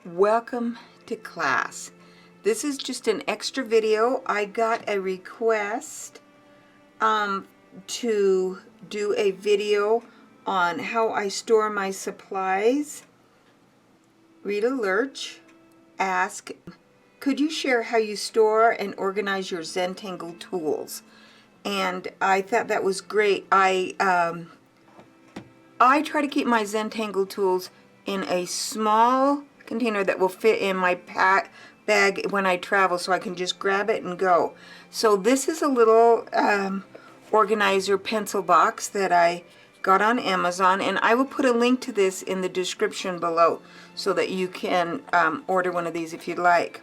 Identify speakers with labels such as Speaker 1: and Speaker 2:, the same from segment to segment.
Speaker 1: Welcome to class. This is just an extra video. I got a request to do a video on how I store my supplies. Rita Lerch asked, could you share how you store and organize your Zentangle tools? And I thought that was great. I try to keep my Zentangle tools in a small container that will fit in my bag when I travel, so I can just grab it and go. So this is a little organizer pencil box that I got on Amazon, and I will put a link to this in the description below so that you can order one of these if you'd like.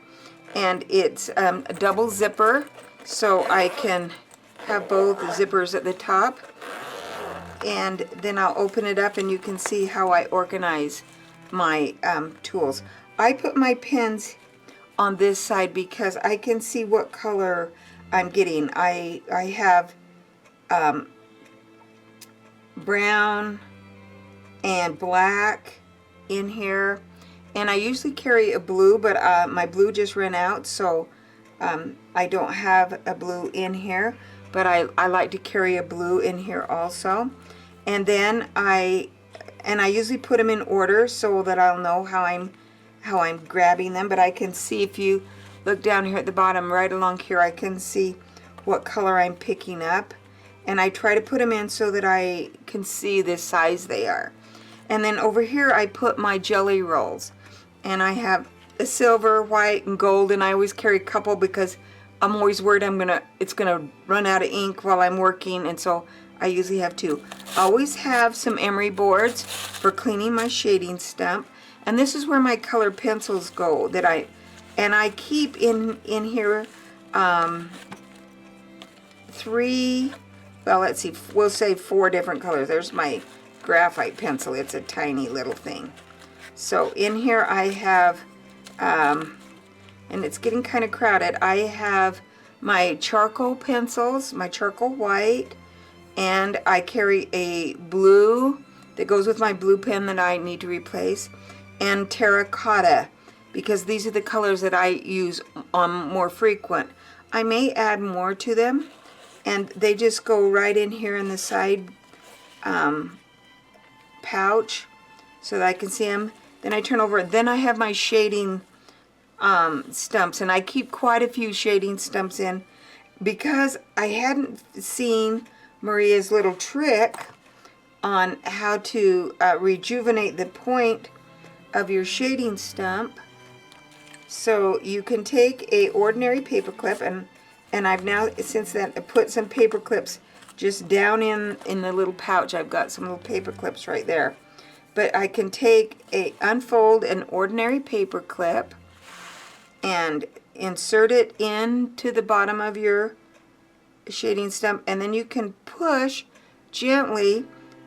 Speaker 1: And it's a double zipper, so I can have both zippers at the top, and then I'll open it up and you can see how I organize my tools. I put my pens on this side because I can see what color I'm getting. I have brown and black in here, and I usually carry a blue, but my blue just ran out, so I don't have a blue in here, but I like to carry a blue in here also. And then I usually put them in order so that I'll know how I'm grabbing them. But I can see, if you look down here at the bottom, right along here, I can see what color I'm picking up. And I try to put them in so that I can see the size they are. And then over here I put my jelly rolls. And I have a silver, white, and gold, and I always carry a couple because I'm always worried it's gonna run out of ink while I'm working, and so I usually have two. I always have some emery boards for cleaning my shading stump, and this is where my colored pencils go that I keep in here we'll say 4 different colors. There's my graphite pencil. It's a tiny little thing. So in here I have and it's getting kind of crowded. I have my charcoal pencils, my charcoal white, and I carry a blue that goes with my blue pen that I need to replace, and terracotta, because these are the colors that I use more frequent. I may add more to them, and they just go right in here in the side pouch so that I can see them. Then I turn over, then I have my shading stumps, and I keep quite a few shading stumps in because I hadn't seen Maria's little trick on how to rejuvenate the point of your shading stump. So you can take a ordinary paper clip, and I've now since then put some paper clips just down in the little pouch. I've got some little paper clips right there. But I can unfold an ordinary paper clip and insert it into the bottom of your shading stump, and then you can push gently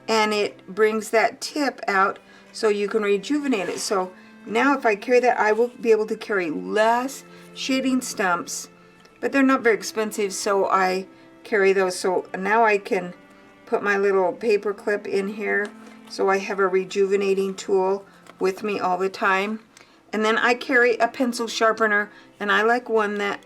Speaker 1: and it brings that tip out so you can rejuvenate it. So now if I carry that, I will be able to carry less shading stumps, but they're not very expensive, so I carry those. So now I can put my little paper clip in here, so I have a rejuvenating tool with me all the time. And then I carry a pencil sharpener, and I like one that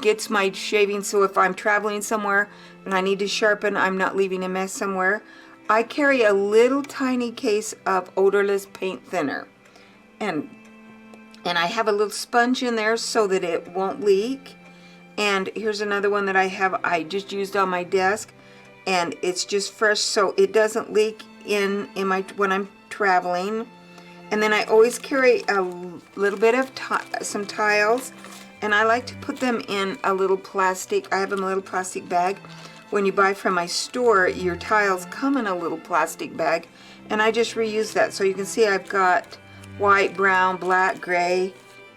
Speaker 1: gets my shaving, so if I'm traveling somewhere and I need to sharpen, I'm not leaving a mess somewhere. I carry a little tiny case of odorless paint thinner, and I have a little sponge in there so that it won't leak. And here's another one that I just used on my desk, and it's just fresh so it doesn't leak when I'm traveling. And then I always carry a little bit of some tiles, and I like to put them in a little plastic. I have them in a little plastic bag. When you buy from my store, your tiles come in a little plastic bag, and I just reuse that. So you can see I've got white, brown, black, gray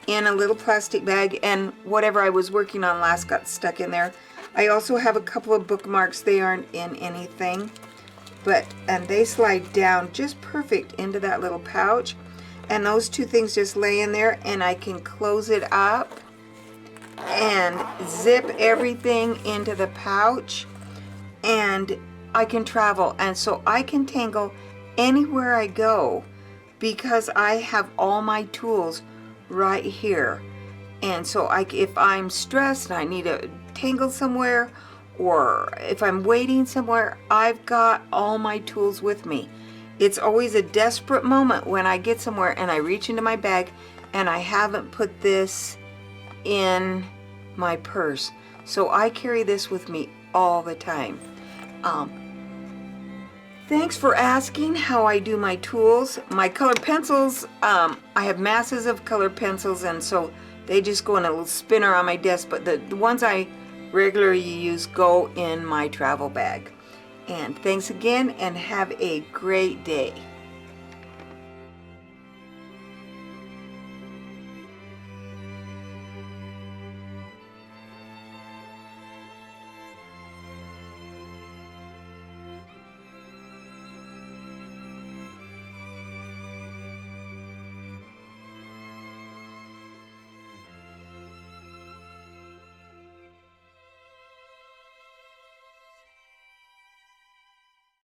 Speaker 1: in a little plastic bag, and whatever I was working on last got stuck in there. I also have a couple of bookmarks. They aren't in anything, and they slide down just perfect into that little pouch, and those two things just lay in there, and I can close it up and zip everything into the pouch, and I can travel, and so I can tangle anywhere I go because I have all my tools right here. And so if I'm stressed and I need to tangle somewhere, or if I'm waiting somewhere, I've got all my tools with me. It's always a desperate moment when I get somewhere and I reach into my bag and I haven't put this in my purse. So I carry this with me all the time. Thanks for asking how I do my tools. My colored pencils, I have masses of colored pencils, and so they just go in a little spinner on my desk, but the ones I regularly use go in my travel bag. And thanks again, and have a great day.